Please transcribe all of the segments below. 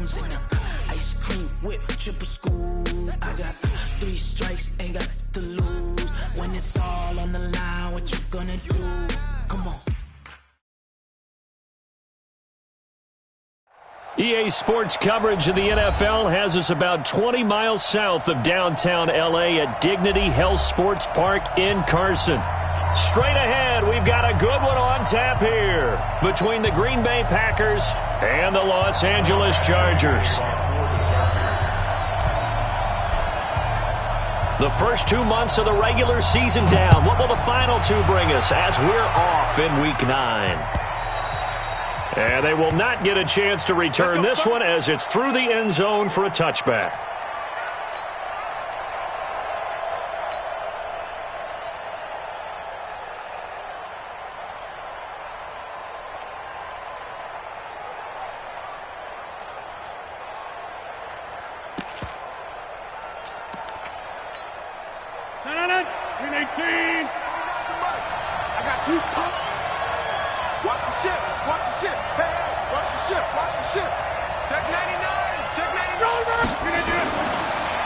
Jones in the ice cream whip, triple scoop. I got 3 strikes, ain't got to lose. When it's all on the line, what you gonna do? Come on. EA Sports coverage of the NFL has us about 20 miles south of downtown L.A. at Dignity Health Sports Park in Carson. Straight ahead, we've got a good one on tap here between the Green Bay Packers and the Los Angeles Chargers. The first 2 months of the regular season down. What will the final 2 bring us as we're off in Week 9? And they will not get a chance to return this one as it's through the end zone for a touchback.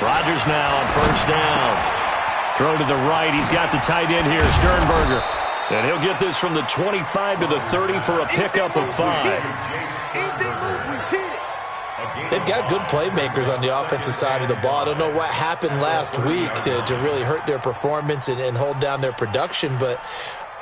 Rodgers now on first down. Throw to the right. He's got the tight end here, Sternberger. And he'll get this from the 25 to the 30 for a pickup of 5. They've got good playmakers on the offensive side of the ball. I don't know what happened last week to really hurt their performance and hold down their production, but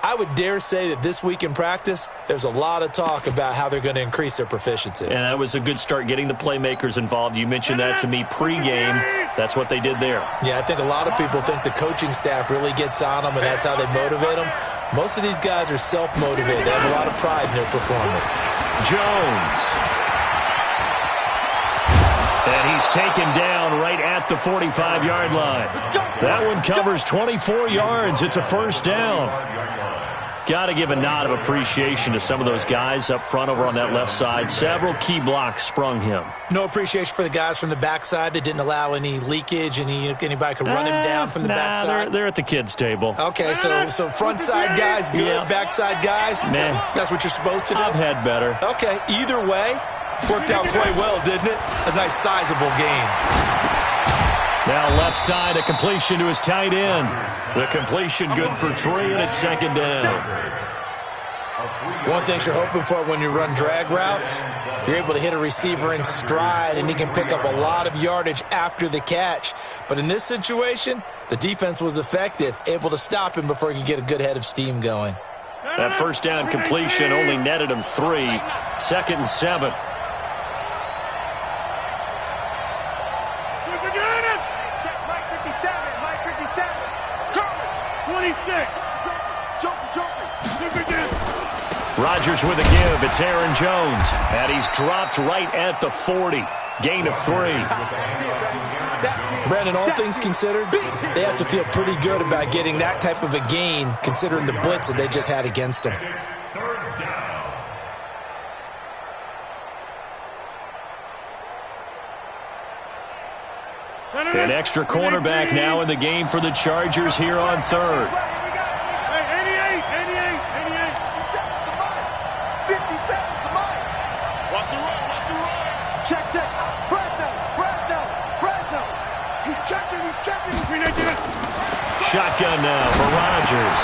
I would dare say that this week in practice, there's a lot of talk about how they're going to increase their proficiency. And that was a good start, getting the playmakers involved. You mentioned that to me pregame. That's what they did there. Yeah, I think a lot of people think the coaching staff really gets on them, and that's how they motivate them. Most of these guys are self-motivated. They have a lot of pride in their performance. Jones. And he's taken down right at the 45-yard line. That one covers 24 yards. It's a first down. Got to give a nod of appreciation to some of those guys up front over on that left side. Several key blocks sprung him. No appreciation for the guys from the backside that didn't allow any leakage, anybody could run him down from the backside. They're at the kids' table. Okay, so front side guys good, yeah. Backside guys, man, that's what you're supposed to do? I've had better. Okay, either way, worked out quite well, didn't it? A nice sizable gain. Now left side, a completion to his tight end. The completion good for 3, and it's second down. One thing you're hoping for when you run drag routes, you're able to hit a receiver in stride, and he can pick up a lot of yardage after the catch. But in this situation, the defense was effective, able to stop him before he could get a good head of steam going. That first down completion only netted him 3. Second and 7. Rodgers with a give. It's Aaron Jones. And he's dropped right at the 40. Gain of 3. Brandon, all things considered, they have to feel pretty good about getting that type of a gain, considering the blitz that they just had against them. An extra cornerback now in the game for the Chargers here on third. Shotgun now for Rodgers.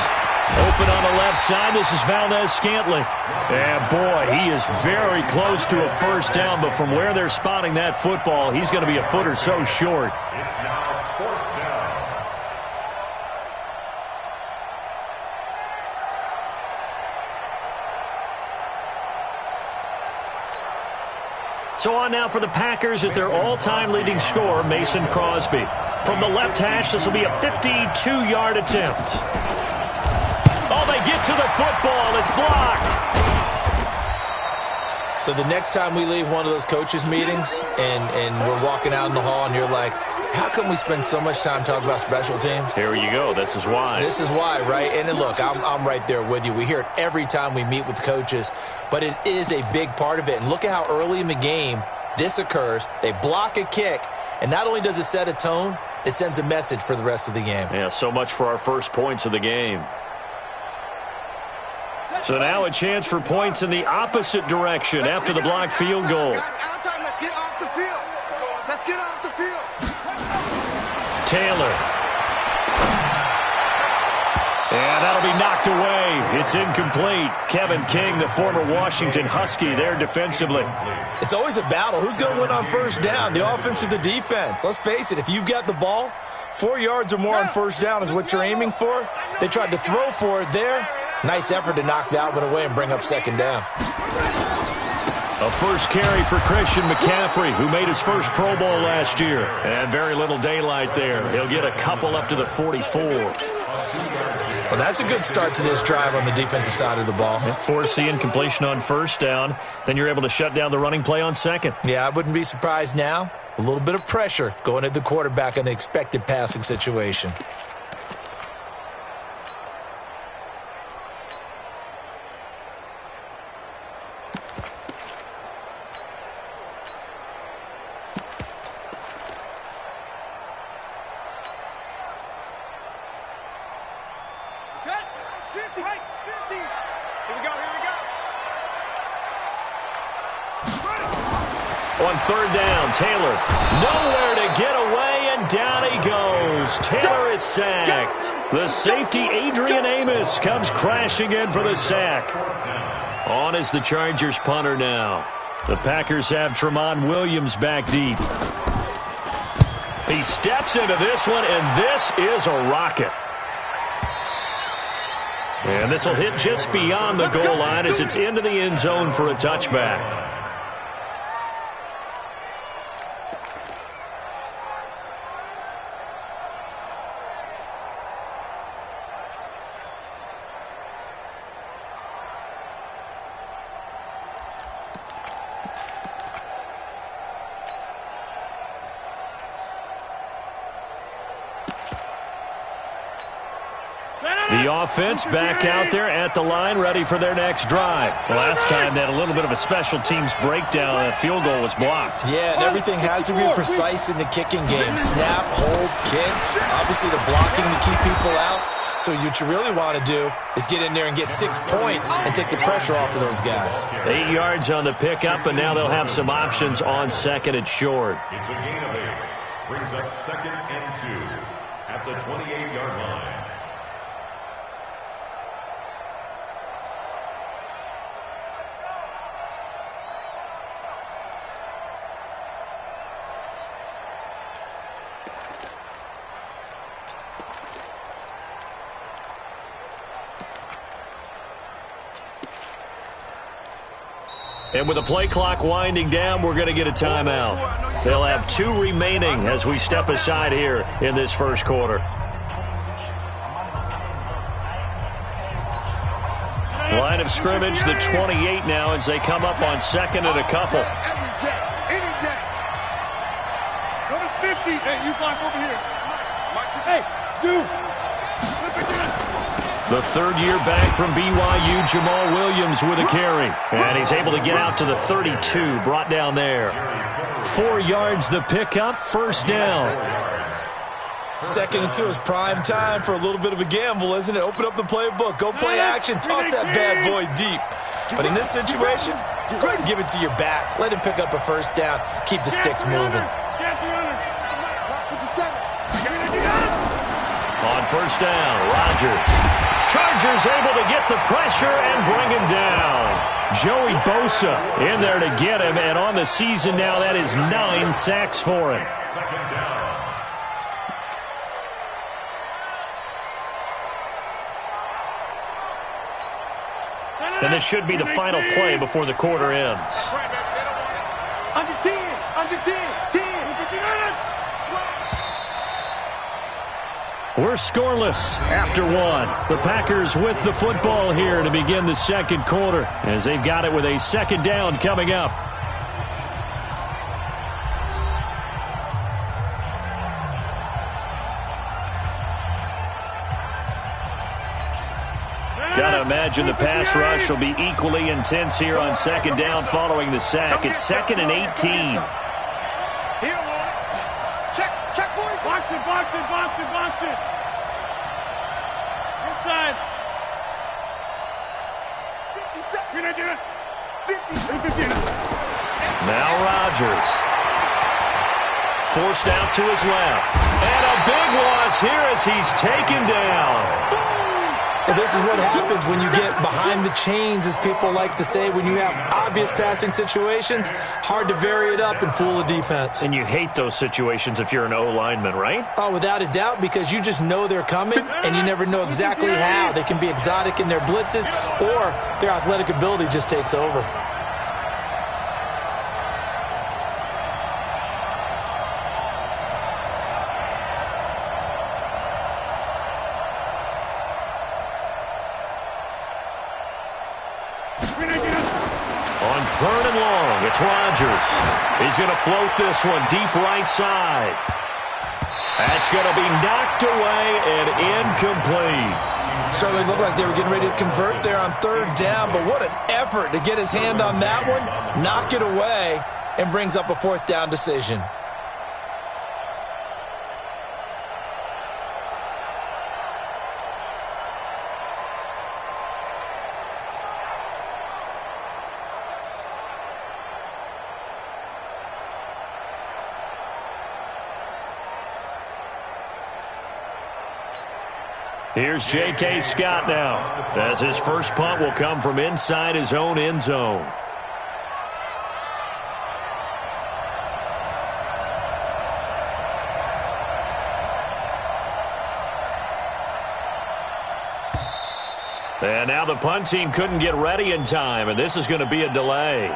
Open on the left side. This is Valdez-Scantling. And, boy, he is very close to a first down, but from where they're spotting that football, he's going to be a foot or so short. It's now 4th down. So on now for the Packers at their all-time leading scorer, Mason Crosby. From the left hash, this will be a 52-yard attempt. Oh, they get to the football. It's blocked. So the next time we leave one of those coaches' meetings and we're walking out in the hall and you're like, how come we spend so much time talking about special teams? Here you go. This is why. This is why, right? And look, I'm right there with you. We hear it every time we meet with coaches, but it is a big part of it. And look at how early in the game this occurs. They block a kick, and not only does it set a tone, it sends a message for the rest of the game. Yeah, so much for our first points of the game. So now a chance for points in the opposite direction after the blocked field goal. Let's get off the field. Let's get off the field. Taylor. And that'll be knocked away. It's incomplete. Kevin King, the former Washington Husky, there defensively. It's always a battle. Who's going to win on first down, the offense or the defense? Let's face it, if you've got the ball, 4 yards or more on first down is what you're aiming for. They tried to throw for it there. Nice effort to knock that one away and bring up second down. A first carry for Christian McCaffrey, who made his first Pro Bowl last year. And very little daylight there. He'll get a couple up to the 44. Well, that's a good start to this drive on the defensive side of the ball. Force the incompletion on first down. Then you're able to shut down the running play on second. Yeah, I wouldn't be surprised now. A little bit of pressure going at the quarterback in the expected passing situation. On third down, Taylor nowhere to get away, and down he goes. Taylor is sacked. The safety, Adrian Amos, comes crashing in for the sack. On is the Chargers punter now. The Packers have Tramon Williams back deep. He steps into this one, and this is a rocket. And this will hit just beyond the goal line as it's into the end zone for a touchback. The offense back out there at the line, ready for their next drive. Last time they had a little bit of a special teams breakdown. That field goal was blocked. Yeah, and everything has to be precise in the kicking game. Snap, hold, kick. Obviously the blocking to keep people out. So what you really want to do is get in there and get 6 points and take the pressure off of those guys. 8 yards on the pickup, and now they'll have some options on second and short. It's a gain of 8. Brings up 2nd and 2 at the 28-yard line. And with the play clock winding down, we're going to get a timeout. They'll have 2 remaining as we step aside here in this first quarter. Line of scrimmage, the 28 now as they come up on second and a couple. Any day. Go to 50. Hey, you block over here. Hey, Zoo. The third-year back from BYU, Jamal Williams with a carry. And he's able to get out to the 32, brought down there. 4 yards the pickup, first down. 2nd and 2 is prime time for a little bit of a gamble, isn't it? Open up the playbook, go play action, toss that bad boy deep. But in this situation, go ahead and give it to your back. Let him pick up a first down, keep the sticks moving. On first down, Rodgers. Chargers able to get the pressure and bring him down. Joey Bosa in there to get him, and on the season now, that is 9 sacks for him. And this should be the final play before the quarter ends. Under 10, under 10, 10. We're scoreless after 1. The Packers with the football here to begin the second quarter as they've got it with a second down coming up. Gotta imagine the pass rush will be equally intense here on second down following the sack. It's 2nd and 18. Box it, box it, box it, box it. Inside. 50 seconds. 50 seconds. Now Rodgers. forced out to his left. And a big loss here as he's taken down. Well, this is what happens when you get behind the chains, as people like to say. When you have obvious passing situations, hard to vary it up and fool the defense. And you hate those situations if you're an O-lineman, right? Oh, without a doubt, because you just know they're coming, and you never know exactly how. They can be exotic in their blitzes, or their athletic ability just takes over. Third and long, it's Rodgers. He's going to float this one deep right side. That's going to be knocked away and incomplete. Certainly looked like they were getting ready to convert there on third down, but what an effort to get his hand on that one, knock it away, and brings up a fourth down decision. Here's J.K. Scott now, as his first punt will come from inside his own end zone. And now the punt team couldn't get ready in time, and this is going to be a delay.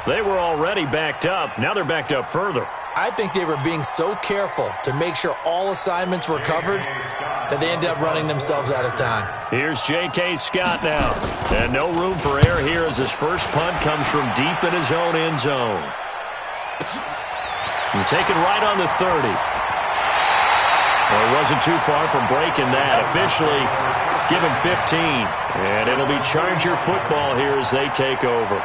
They were already backed up. Now they're backed up further. I think they were being so careful to make sure all assignments were covered that they ended up running themselves out of time. Here's J.K. Scott now. And no room for error here as his first punt comes from deep in his own end zone. And taken right on the 30. Well, it wasn't too far from breaking that. Officially given 15. And it'll be Charger football here as they take over.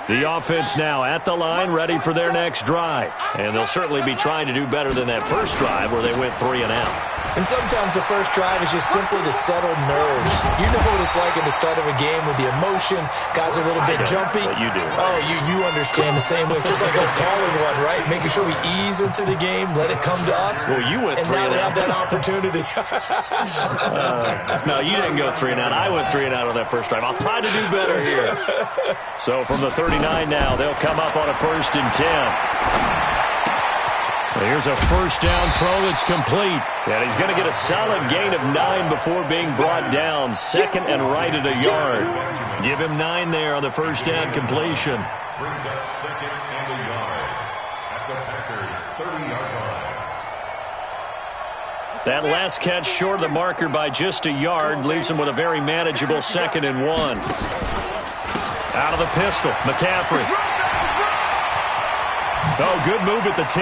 The offense now at the line, ready for their next drive. And they'll certainly be trying to do better than that first drive where they went 3 and out. And sometimes the first drive is just simply to settle nerves. You know what it's like at the start of a game with the emotion. Guys are a little bit jumpy. But you do. Oh, you understand the same way. Just like us calling one, right? Making sure we ease into the game, let it come to us. Well, you went 3 and out. And now they have that opportunity. No, you didn't go 3 and out. I went 3 and out on that first drive. I'll try to do better here. So from the 39 now, they'll come up on a 1st and 10. Here's a first down throw that's complete. And he's going to get a solid gain of 9 before being brought down. 2nd and right at a yard. Give him 9 there on the first down completion. Brings up 2nd and a yard at the Packers' 30-yard line. That last catch short of the marker by just a yard leaves him with a very manageable 2nd and 1. Out of the pistol, McCaffrey. Oh, good move at the 10.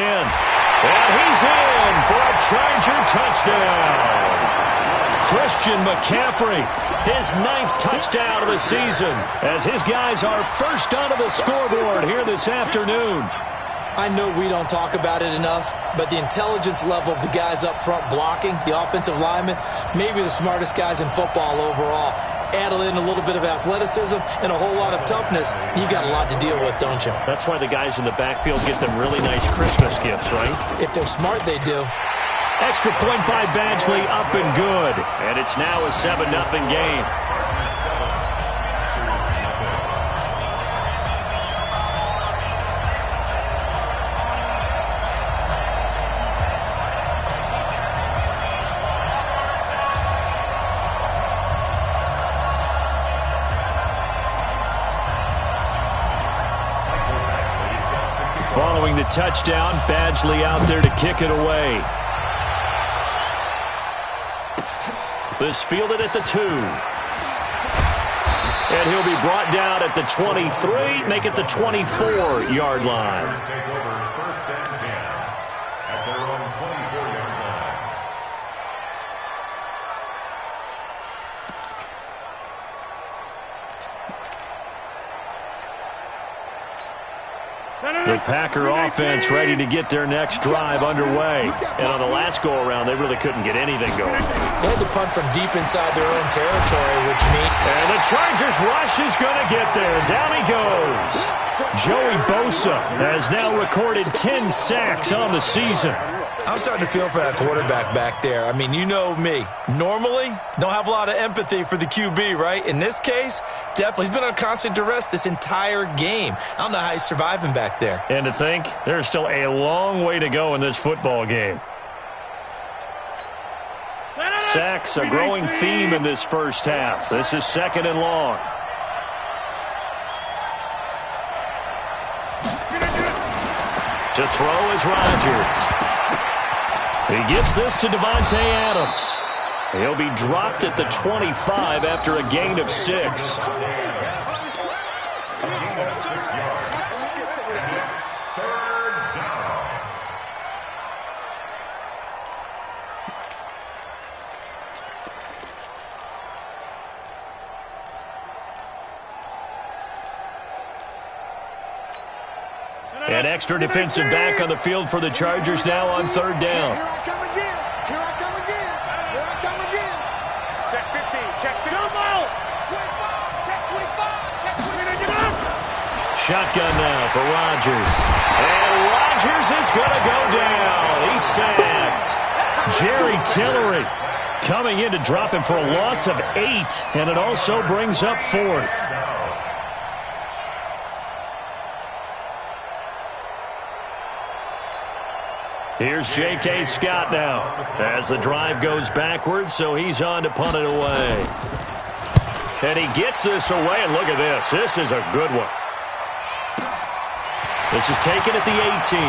And he's in for a Charger touchdown. Christian McCaffrey, his 9th touchdown of the season, as his guys are first onto the scoreboard here this afternoon. I know we don't talk about it enough, but the intelligence level of the guys up front blocking, the offensive linemen, maybe the smartest guys in football overall. Add in a little bit of athleticism and a whole lot of toughness, you've got a lot to deal with, don't you? That's why the guys in the backfield get them really nice Christmas gifts, right? If they're smart, they do. Extra point by Badgley, up and good. And it's now a 7-0 game. Following the touchdown, Badgley out there to kick it away. This fielded at the 2. And he'll be brought down at the 23, make it the 24-yard line. Take over 1st and 10 at their own 24-yard line. The Packer offense ready to get their next drive underway. And on the last go-around, they really couldn't get anything going. They had to punt from deep inside their own territory, which means... And the Chargers rush is going to get there. Down he goes. Joey Bosa has now recorded 10 sacks on the season. I'm starting to feel for that quarterback back there. I mean, you know me. Normally, don't have a lot of empathy for the QB, right? In this case, definitely. He's been on constant duress this entire game. I don't know how he's surviving back there. And to think, there's still a long way to go in this football game. Sacks, a growing theme in this first half. This is 2nd and long. To throw is Rodgers. He gets this to Devontae Adams. He'll be dropped at the 25 after a gain of 6. A gain of 6 yards. And it's 3rd down. An extra defensive back on the field for the Chargers now on 3rd down. Here I come again. Here I come again. Here I come again. Check 15. Check 15. 25. Check 25. Check 20. Shotgun now for Rodgers. And Rodgers is going to go down. He's sacked. Jerry Tillery coming in to drop him for a loss of 8. And it also brings up 4th. Here's J.K. Scott now as the drive goes backwards, so he's on to punt it away. And he gets this away, and look at this. This is a good one. This is taken at the 18.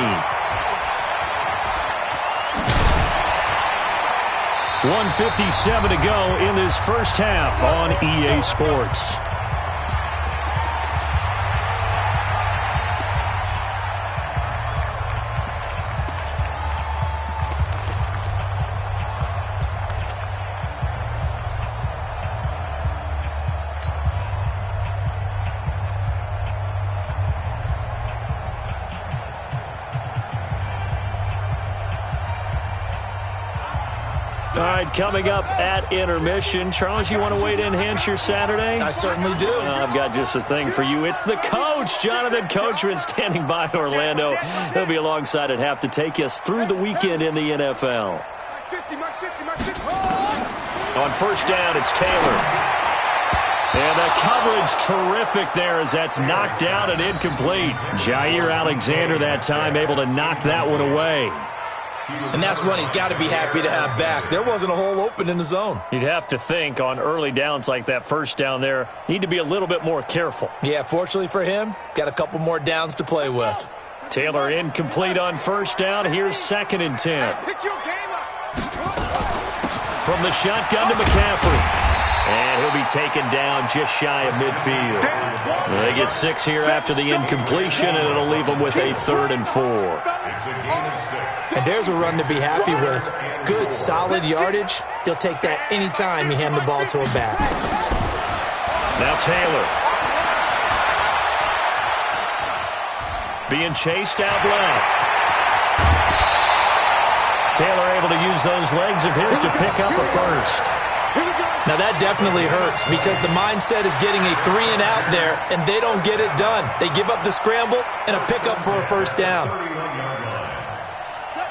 1:57 to go in this first half on EA Sports. All right, coming up at intermission. Charles, you want to wait to enhance your Saturday? I certainly do. I've got just a thing for you. It's the coach, Jonathan Coachman, standing by in Orlando. He'll be alongside at half to take us through the weekend in the NFL. On 1st down, it's Taylor. And the coverage terrific there as that's knocked down and incomplete. Jair Alexander that time able to knock that one away. And that's one he's got to be happy to have back. There wasn't a hole open in the zone. You'd have to think on early downs like that 1st down there, need to be a little bit more careful. Yeah, fortunately for him, got a couple more downs to play with. Taylor incomplete on 1st down. Here's 2nd and 10. From the shotgun to McCaffrey. And he'll be taken down just shy of midfield. They get 6 here after the incompletion, and it'll leave them with a 3rd and 4. It's a gain of 6. And there's a run to be happy with. Good, solid yardage. He'll take that anytime you hand the ball to a back. Now Taylor. Being chased out left. Taylor able to use those legs of his to pick up a 1st. Now that definitely hurts because the mindset is getting a 3-and-out there, and they don't get it done. They give up the scramble and a pickup for a 1st down.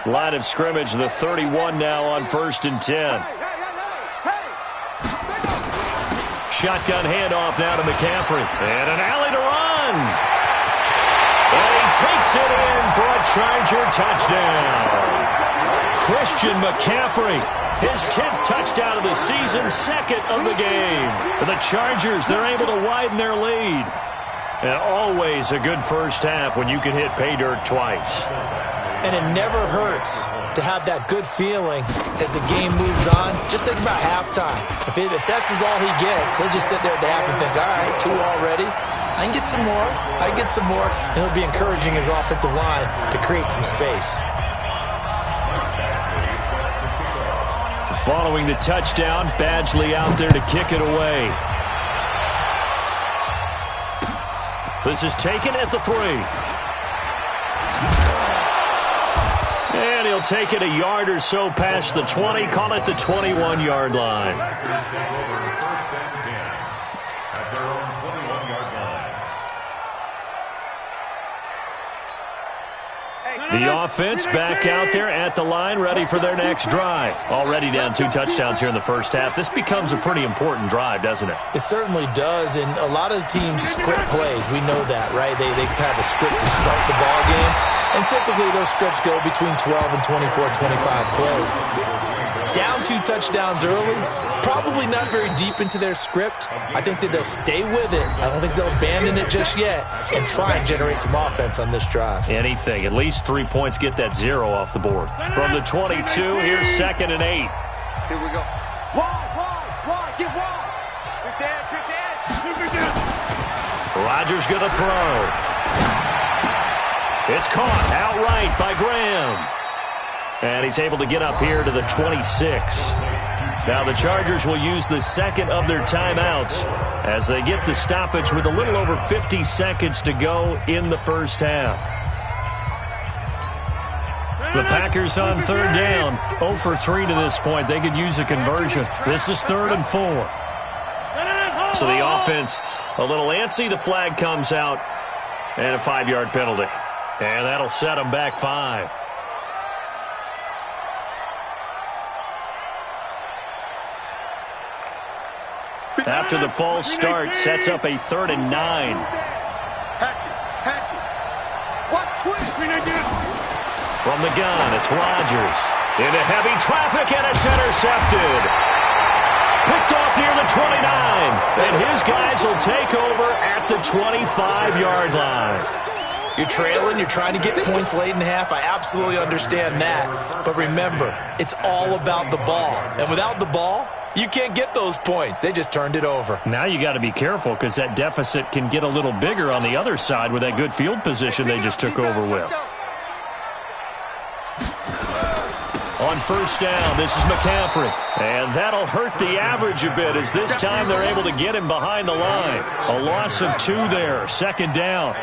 Line of scrimmage, the 31 now on 1st and 10. Shotgun handoff now to McCaffrey. And an alley to run. And he takes it in for a Charger touchdown. Christian McCaffrey, his 10th touchdown of the season, 2nd of the game. The Chargers, they're able to widen their lead. And always a good first half when you can hit pay dirt twice. And it never hurts to have that good feeling as the game moves on. Just think about halftime. If that's all he gets, he'll just sit there at the half and think, all right, 2 already. I can get some more. I can get some more. And he'll be encouraging his offensive line to create some space. Following the touchdown, Badgley out there to kick it away. This is taken at the 3. And he'll take it a yard or so past the 20, call it the 21-yard line. The offense back out there at the line, ready for their next drive. Already down 2 touchdowns here in the first half. This becomes a pretty important drive, doesn't it? It certainly does, and a lot of teams script plays. We know that, right? They have a script to start the ball game, and typically those scripts go between 12 and 24, 25 plays. Down 2 touchdowns early, probably not very deep into their script. I think that they'll stay with it. I don't think they'll abandon it just yet and try and generate some offense on this drive. Anything. At least 3 points, get that 0 off the board. From the 22, here's 2nd and 8. Here we go. Wide, get wide. Good edge. Rodgers going to throw. It's caught outright by Graham. And he's able to get up here to the 26. Now the Chargers will use the second of their timeouts as they get the stoppage with a little over 50 seconds to go in the first half. The Packers on 3rd down, 0 for 3 to this point. They could use a conversion. This is 3rd and 4. So the offense a little antsy. The flag comes out and a 5-yard penalty. And that'll set them back 5. After the false start, sets up a 3rd and 9. From the gun, it's Rodgers. Into heavy traffic, and it's intercepted. Picked off near the 29. And his guys will take over at the 25-yard line. You're trailing, you're trying to get points late in half. I absolutely understand that. But remember, it's all about the ball. And without the ball, you can't get those points. They just turned it over. Now you got to be careful because that deficit can get a little bigger on the other side with that good field position they just took over with. On 1st down, this is McCaffrey. And that'll hurt the average a bit as this time they're able to get him behind the line. A loss of 2 there, 2nd down.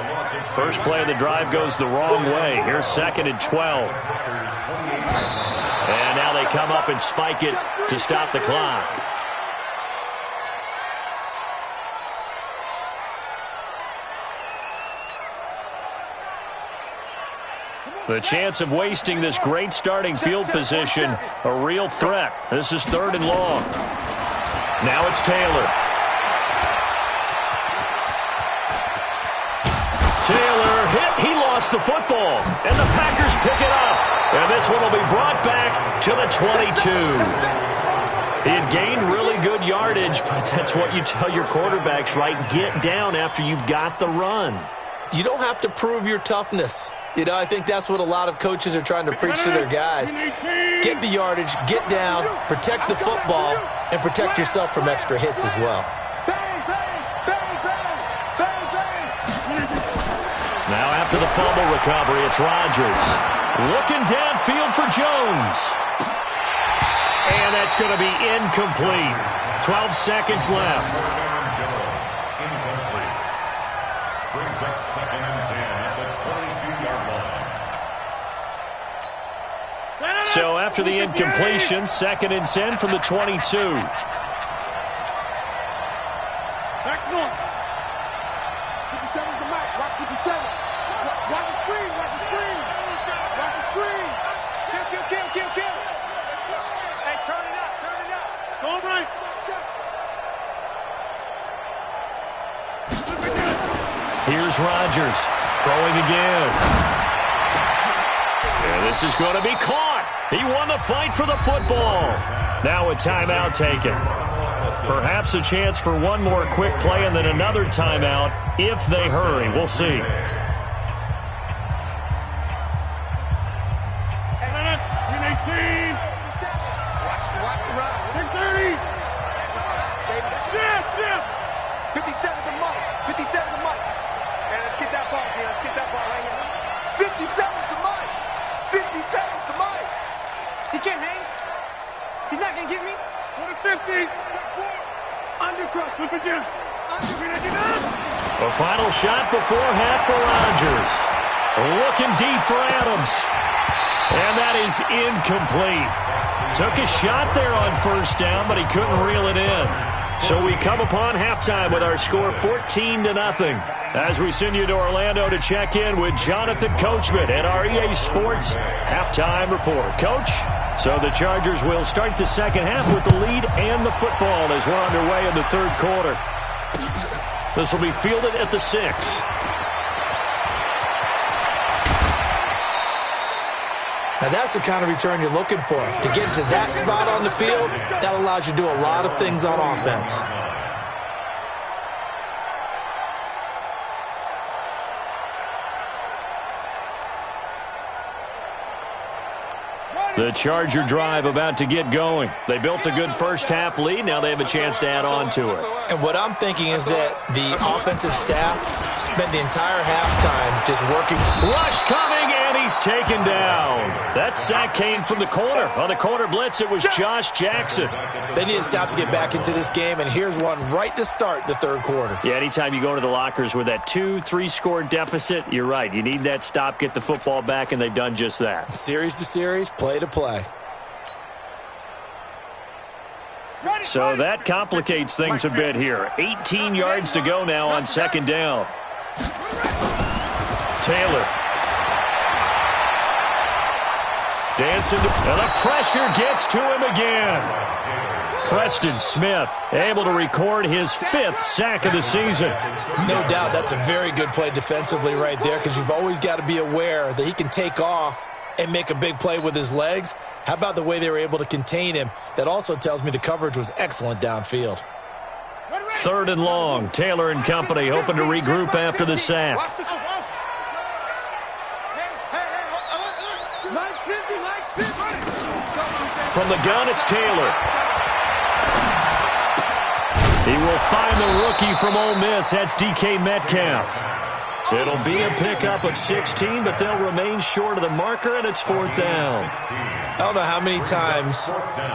First play of the drive goes the wrong way. Here's 2nd and 12. And now they come up and spike it to stop the clock. The chance of wasting this great starting field position, a real threat. This is 3rd and long. Now it's Taylor. Taylor hit. He lost the football. And the Packers pick it up. And this one will be brought back to the 22. He had gained really good yardage, but that's what you tell your quarterbacks, right? Get down after you've got the run. You don't have to prove your toughness. You know, I think that's what a lot of coaches are trying to preach to their guys. Get the yardage, get down, protect the football, and protect yourself from extra hits as well. Now after the fumble recovery, it's Rodgers. Looking downfield for Jones. And that's going to be incomplete. 12 seconds left. Brings up 2nd and 10 at the 22-yard line. So after the incompletion, 2nd and 10 from the 22. Back north. 57's the mic. Watch 57. Watch the screen. Watch the screen. Watch the screen. Kill. Hey, turn it up. Go right. Here's Rodgers throwing again. And this is going to be caught. He won the fight for the football. Now a timeout taken. Perhaps a chance for one more quick play and then another timeout if they hurry. We'll see. A final shot before half for Rodgers. Looking deep for Adams. And that is incomplete. Took a shot there on first down, but he couldn't reel it in. So we come upon halftime with our score 14-0. As we send you to Orlando to check in with Jonathan Coachman and our EA Sports halftime report. Coach, so the Chargers will start the second half with the lead and the football as we're underway in the third quarter. This will be fielded at the 6. Now, that's the kind of return you're looking for. To get to that spot on the field, that allows you to do a lot of things on offense. The Charger drive about to get going. They built a good first-half lead. Now they have a chance to add on to it. And what I'm thinking is that the offensive staff spent the entire halftime just working. Rush coming, and he's taken down. That sack came from the corner. On the corner blitz, it was Josh Jackson. They need to stop to get back into this game, and here's one right to start the third quarter. Yeah, anytime you go to the lockers with that 2-3 score deficit, you're right. You need that stop, get the football back, and they've done just that. Series to series, play to play. So that complicates things a bit here. 18 yards to go now on second down. Taylor. Dancing, and the pressure gets to him again. Preston Smith able to record his 5th sack of the season. No doubt that's a very good play defensively right there, because you've always got to be aware that he can take off and make a big play with his legs. How about the way they were able to contain him? That also tells me the coverage was excellent downfield. 3rd and long. Taylor and company hoping to regroup after the sack. From the gun, it's Taylor. He will find the rookie from Ole Miss. That's DK Metcalf. It'll be a pickup of 16, but they'll remain short of the marker, and it's 4th down. I don't know how many times,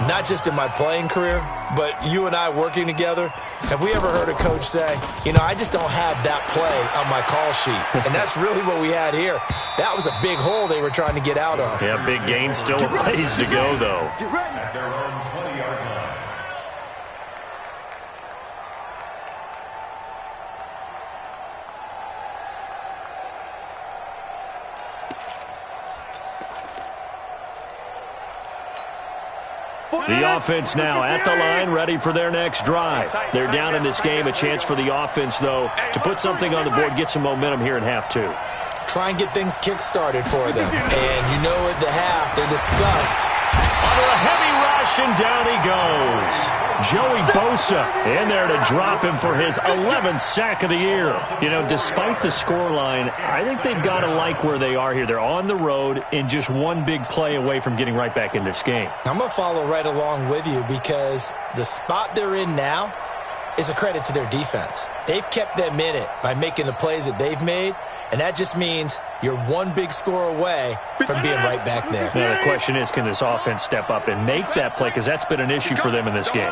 not just in my playing career, but you and I working together, have we ever heard a coach say, you know, I just don't have that play on my call sheet. And that's really what we had here. That was a big hole they were trying to get out of. Yeah, big gain, still a ways to go, though. At their own 20-yard line. The offense now at the line, ready for their next drive. They're down in this game. A chance for the offense, though, to put something on the board, get some momentum here in half 2. Try and get things kick-started for them. And you know at the half, they discussed. Under a heavy rush, and down he goes. Joey Bosa in there to drop him for his 11th sack of the year. You know, despite the scoreline, I think they've got to like where they are here. They're on the road and just one big play away from getting right back in this game. I'm going to follow right along with you, because the spot they're in now is a credit to their defense. They've kept them in it by making the plays that they've made, and that just means you're one big score away from being right back there. Now, the question is, can this offense step up and make that play? Because that's been an issue for them in this game.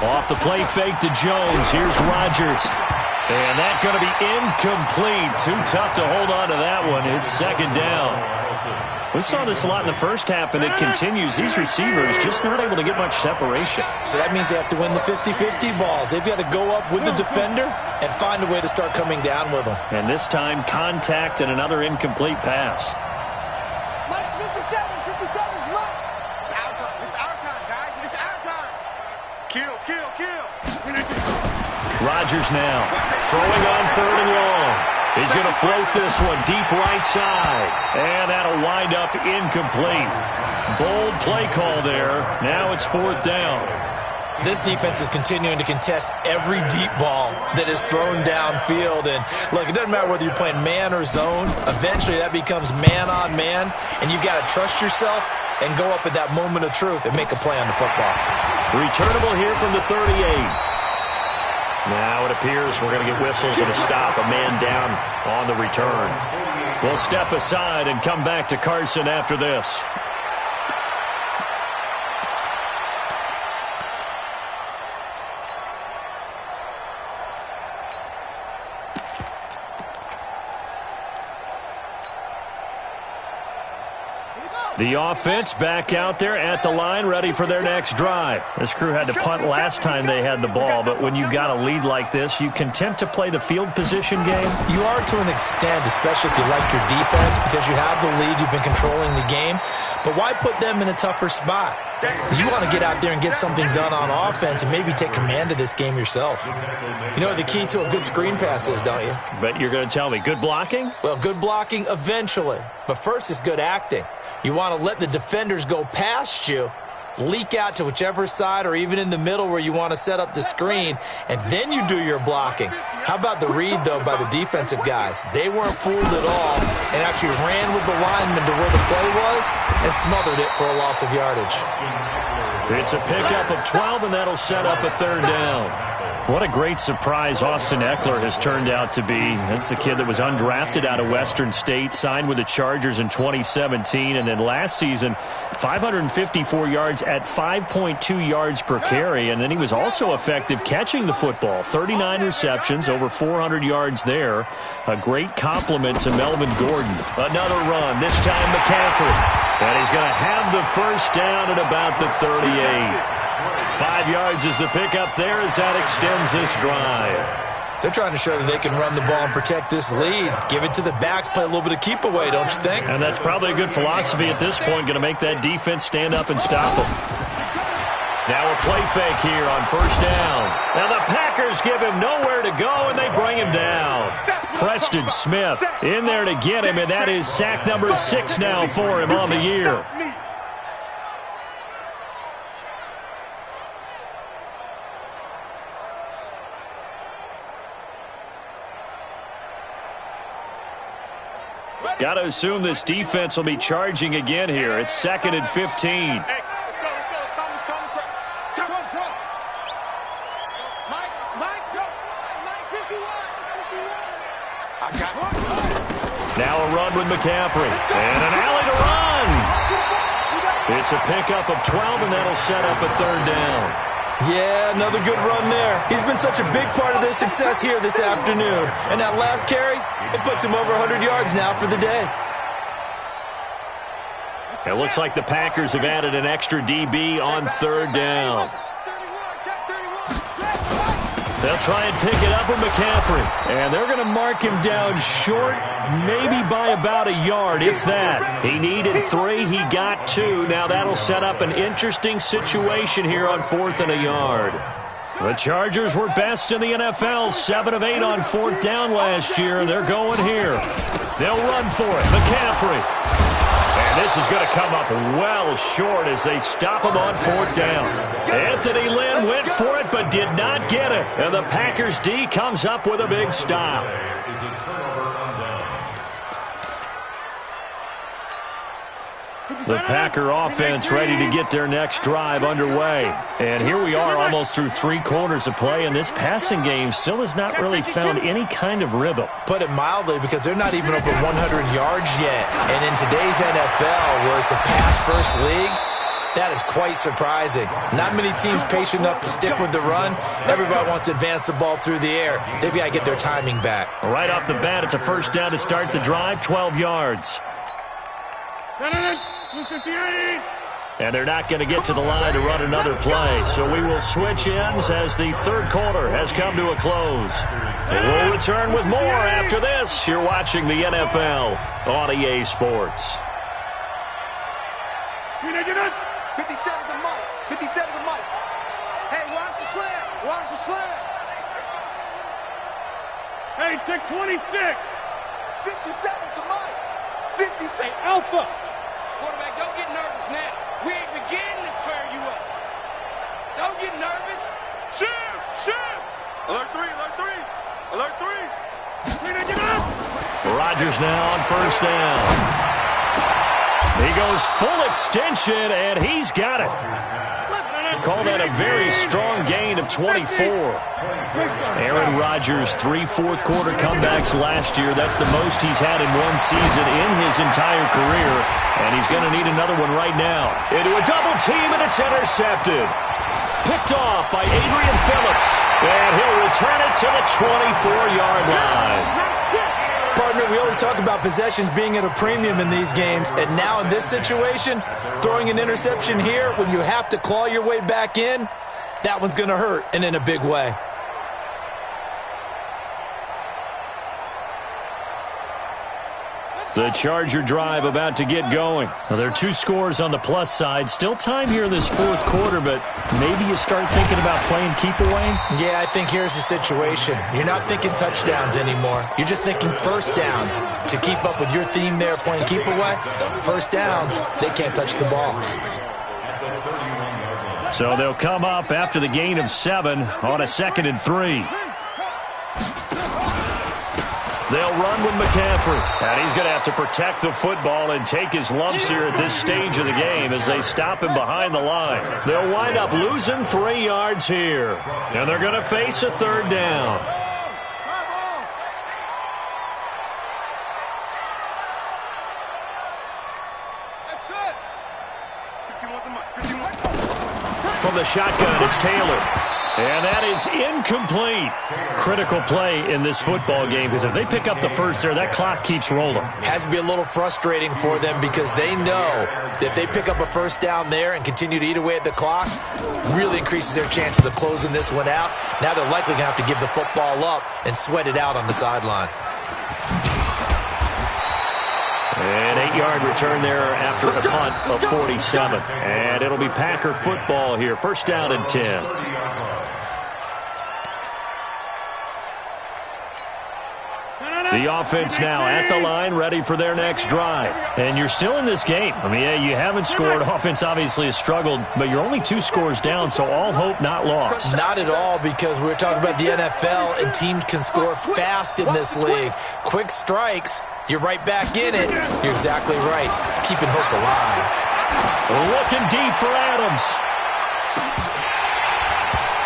Off the play fake to Jones. Here's Rodgers. And that's going to be incomplete. Too tough to hold on to that one. It's second down. We saw this a lot in the first half, and it continues. These receivers just not able to get much separation. So that means they have to win the 50-50 balls. They've got to go up with the defender and find a way to start coming down with them. And this time, contact and another incomplete pass. Mike's 57, 57's Mike. It's our time. It's our time, guys. It's our time. Kill, kill, kill. Rodgers now throwing on 3rd and long. He's going to float this one deep right side. And that'll wind up incomplete. Bold play call there. Now it's 4th down. This defense is continuing to contest every deep ball that is thrown downfield. And, look, it doesn't matter whether you're playing man or zone. Eventually that becomes man on man. And you've got to trust yourself and go up at that moment of truth and make a play on the football. Returnable here from the 38. Now it appears we're going to get whistles and a stop, a man down on the return. We'll step aside and come back to Carson after this. The offense back out there at the line, ready for their next drive. This crew had to punt last time they had the ball, but when you've got a lead like this, you content to play the field position game? You are to an extent, especially if you like your defense, because you have the lead, you've been controlling the game. But why put them in a tougher spot? You want to get out there and get something done on offense and maybe take command of this game yourself. You know what the key to a good screen pass is, don't you? But you're going to tell me, good blocking? Well, good blocking eventually. But first is good acting. You want to let the defenders go past you, leak out to whichever side or even in the middle where you want to set up the screen, and then you do your blocking. How about the read, though, by the defensive guys? They weren't fooled at all and actually ran with the lineman to where the play was and smothered it for a loss of yardage. It's a pickup of 12, and that'll set up a third down. What a great surprise Austin Eckler has turned out to be. That's the kid that was undrafted out of Western State, signed with the Chargers in 2017, and then last season, 554 yards at 5.2 yards per carry, and then he was also effective catching the football. 39 receptions, over 400 yards there. A great compliment to Melvin Gordon. Another run, this time McCaffrey. And he's going to have the first down at about the 38. 5 yards is the pickup there as that extends this drive. They're trying to show that they can run the ball and protect this lead. Give it to the backs, play a little bit of keep away, don't you think? And that's probably a good philosophy at this point, going to make that defense stand up and stop them. Now a play fake here on first down. Now the Packers give him nowhere to go, and they bring him down. Preston Smith in there to get him, and that is sack number 6 now for him on the year. Got to assume this defense will be charging again here. It's 2nd and 15. Now a run with McCaffrey. And an alley to run. It's a pickup of 12, and that'll set up a third down. Yeah, another good run there. He's been such a big part of their success here this afternoon. And that last carry, it puts him over 100 yards now for the day. It looks like the Packers have added an extra DB on third down. They'll try and pick it up with McCaffrey. And they're going to mark him down short, maybe by about a yard, if that. He needed 3. He got 2. Now that'll set up an interesting situation here on 4th and a yard. The Chargers were best in the NFL, 7 of 8 on 4th down last year, and they're going here. They'll run for it. McCaffrey. And this is going to come up well short as they stop him on 4th down. Anthony Lynn went for it but did not get it. And the Packers D comes up with a big stop. The Packer offense ready to get their next drive underway. And here we are almost through 3 quarters of play, and this passing game still has not really found any kind of rhythm. Put it mildly, because they're not even over 100 yards yet. And in today's NFL, where it's a pass-first league, that is quite surprising. Not many teams patient enough to stick with the run. Everybody wants to advance the ball through the air. They've got to get their timing back. Right off the bat, it's a first down to start the drive, 12 yards. And they're not going to get to the line to run another play. So we will switch ends as the third quarter has come to a close. We'll return with more after this. You're watching the NFL on EA Sports. 57 to Mike. 57 to Mike. Hey, watch the slant. Watch the slant. Hey, check 26. 57 to Mike. 56. Hey, Alpha. Quarterback, don't get nervous now. We ain't beginning to tear you up. Don't get nervous. Shoot! Shoot! Alert 3, alert 3. Alert 3. Get up! Rodgers now on first down. He goes full extension, and he's got it. Call that a very strong gain of 24. Aaron Rodgers, 3 fourth-quarter comebacks last year. That's the most he's had in one season in his entire career, and he's going to need another one right now. Into a double team, and it's intercepted. Picked off by Adrian Phillips, and he'll return it to the 24-yard line. Partner, we always talk about possessions being at a premium in these games, and now in this situation, throwing an interception here when you have to claw your way back in, that one's going to hurt, and in a big way. The Charger drive about to get going. Now, there are 2 scores on the plus side. Still time here in this fourth quarter, but maybe you start thinking about playing keep away? Yeah, I think here's the situation. You're not thinking touchdowns anymore. You're just thinking first downs. To keep up with your theme there, playing keep away, first downs, they can't touch the ball. So they'll come up after the gain of 7 on a 2nd and 3. They'll run with McCaffrey. And he's going to have to protect the football and take his lumps here at this stage of the game as they stop him behind the line. They'll wind up losing 3 yards here. And they're going to face a 3rd down. From the shotgun, it's Taylor. And that is incomplete. Critical play in this football game because if they pick up the first there, that clock keeps rolling. Has to be a little frustrating for them because they know that if they pick up a first down there and continue to eat away at the clock, really increases their chances of closing this one out. Now they're likely going to have to give the football up and sweat it out on the sideline. An 8-yard return there after a punt of 47. And it'll be Packer football here. First down and 10. The offense now at the line, ready for their next drive. And you're still in this game. I mean, yeah, you haven't scored. Offense obviously has struggled, but you're only 2 scores down, so all hope not lost. Not at all, because we're talking about the NFL, and teams can score fast in this league. Quick strikes, you're right back in it. You're exactly right. Keeping hope alive. Looking deep for Adams.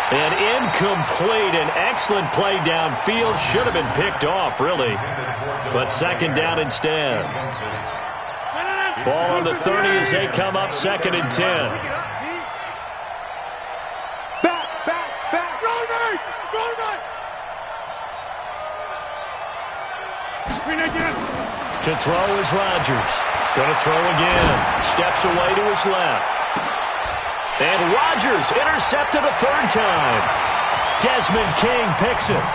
An incomplete, an excellent play downfield. Should have been picked off, really. But 2nd down instead. Ball on the 30 as they come up 2nd and 10. Back. To throw is Rodgers. Going to throw again. Steps away to his left. And Rodgers intercepted a 3rd time. Desmond King picks it.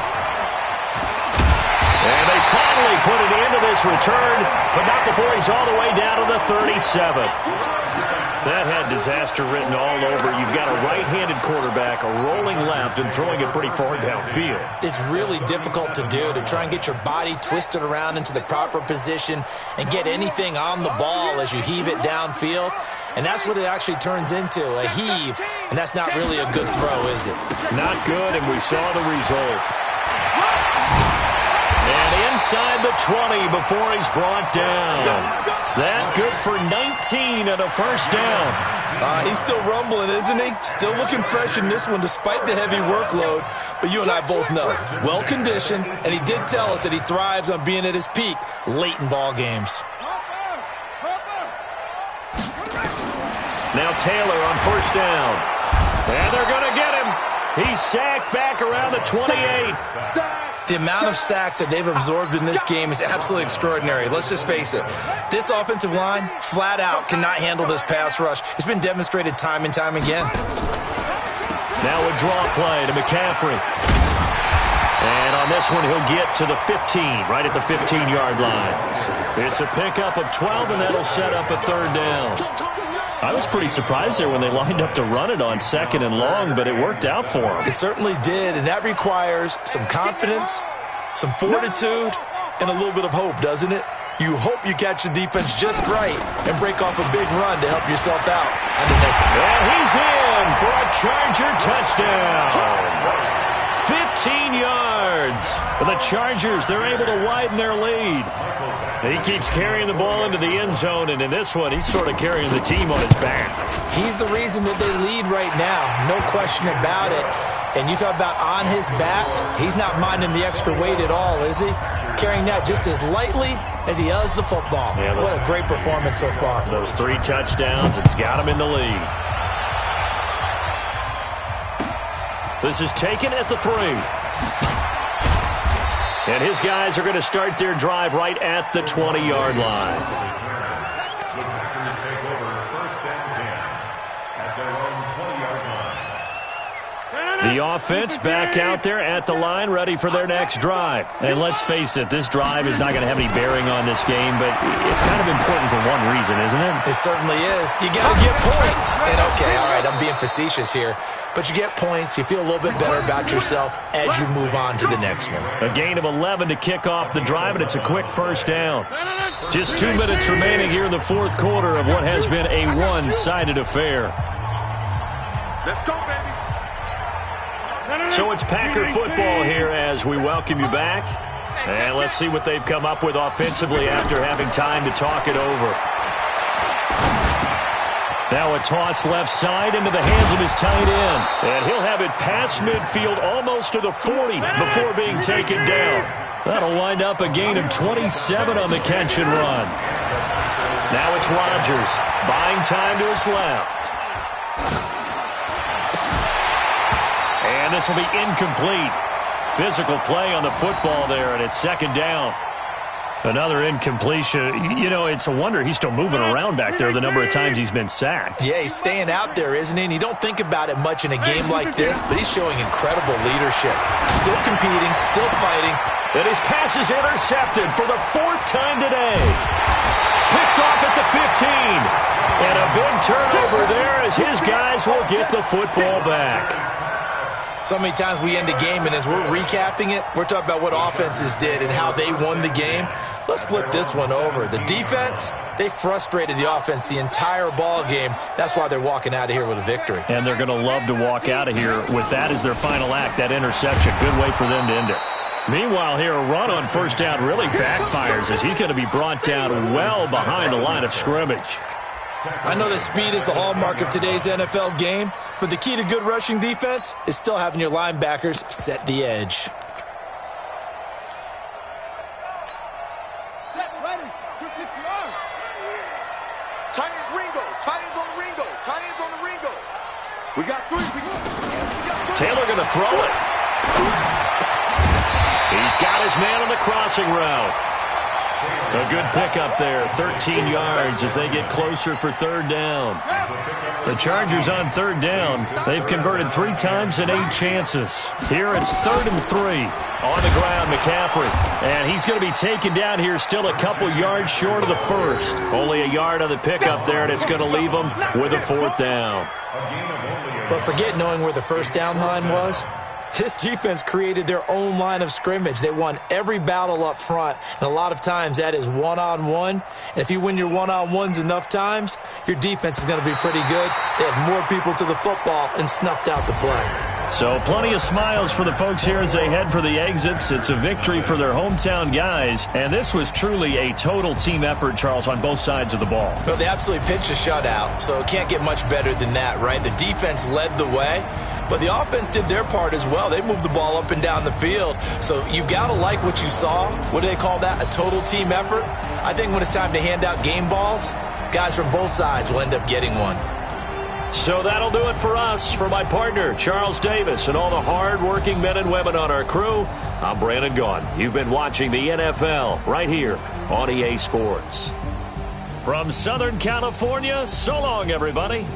And they finally put an end to this return, but not before he's all the way down to the 37. That had disaster written all over. You've got a right-handed quarterback, a rolling left, and throwing it pretty far downfield. It's really difficult to do, to try and get your body twisted around into the proper position and get anything on the ball as you heave it downfield. And that's what it actually turns into, a heave. And that's not really a good throw, is it? Not good, and we saw the result. And inside the 20 before he's brought down. That good for 19 and a first down. He's still rumbling, isn't he? Still looking fresh in this one despite the heavy workload. But you and I both know, well-conditioned, and he did tell us that he thrives on being at his peak late in ball games. Now Taylor on first down. And they're going to get him. He's sacked back around the 28. The amount of sacks that they've absorbed in this game is absolutely extraordinary. Let's just face it. This offensive line, flat out, cannot handle this pass rush. It's been demonstrated time and time again. Now a draw play to McCaffrey. And on this one, he'll get to the 15, right at the 15-yard line. It's a pickup of 12, and that'll set up a 3rd down. I was pretty surprised there when they lined up to run it on 2nd and long, but it worked out for them. It certainly did, and that requires some confidence, some fortitude, and a little bit of hope, doesn't it? You hope you catch the defense just right and break off a big run to help yourself out on the next one. And he's in for a Charger touchdown. 15 yards. For the Chargers, they're able to widen their lead. He keeps carrying the ball into the end zone, and in this one, he's sort of carrying the team on his back. He's the reason that they lead right now, no question about it. And you talk about on his back, he's not minding the extra weight at all, is he? Carrying that just as lightly as he does the football. Yeah, what a great performance so far. Those 3 touchdowns, it's got him in the lead. This is taken at the 3. And his guys are going to start their drive right at the 20-yard line. The Packers take over 1st and 10 at their own 20-yard line. The offense back out there at the line, ready for their next drive. And let's face it, this drive is not going to have any bearing on this game, but it's kind of important for one reason, isn't it? It certainly is. You got to get points. And okay, all right, I'm being facetious here, but you get points, you feel a little bit better about yourself as you move on to the next one. A gain of 11 to kick off the drive, and it's a quick first down. Just 2 minutes remaining here in the fourth quarter of what has been a one-sided affair. Let's go, baby. So it's Packer football here as we welcome you back. And let's see what they've come up with offensively after having time to talk it over. Now a toss left side into the hands of his tight end. And he'll have it past midfield almost to the 40 before being taken down. That'll wind up a gain of 27 on the catch and run. Now it's Rodgers buying time to his left. And this will be incomplete. Physical play on the football there, and it's second down. Another incompletion. You know, it's a wonder he's still moving around back there the number of times he's been sacked. Yeah, he's staying out there, isn't he? And you don't think about it much in a game like this, but he's showing incredible leadership. Still competing, still fighting. And his pass is intercepted for the 4th time today. Picked off at the 15. And a big turnover there as his guys will get the football back. So many times we end a game, and as we're recapping it, we're talking about what offenses did and how they won the game. Let's flip this one over. The defense, they frustrated the offense the entire ball game. That's why they're walking out of here with a victory. And they're going to love to walk out of here with that as their final act, that interception. Good way for them to end it. Meanwhile, here, a run on first down really backfires as he's going to be brought down well behind the line of scrimmage. I know that speed is the hallmark of today's NFL game, but the key to good rushing defense is still having your linebackers set the edge. Set, ready, 260 on. Tight ends Ringo, tight ends on the Ringo, tight ends on the Ringo. We got 3. Taylor going to throw it. He's got his man on the crossing route. A good pickup there, 13 yards as they get closer for third down. The Chargers on third down. They've converted 3 times in 8 chances. Here it's 3rd and 3. On the ground, McCaffrey. And he's going to be taken down here still a couple yards short of the first. Only a yard on the pickup there, and it's going to leave him with a 4th down. But forget knowing where the first down line was. This defense created their own line of scrimmage. They won every battle up front, and a lot of times that is one-on-one. And if you win your one-on-ones enough times, your defense is going to be pretty good. They had more people to the football and snuffed out the play. So plenty of smiles for the folks here as they head for the exits. It's a victory for their hometown guys, and this was truly a total team effort, Charles, on both sides of the ball. Well, they absolutely pitched a shutout, so it can't get much better than that, right? The defense led the way, but the offense did their part as well. They moved the ball up and down the field, so you've got to like what you saw. What do they call that? A total team effort? I think when it's time to hand out game balls, guys from both sides will end up getting one. So that'll do it for us. For my partner, Charles Davis, and all the hard-working men and women on our crew, I'm Brandon Gaudin. You've been watching the NFL right here on EA Sports. From Southern California, so long, everybody.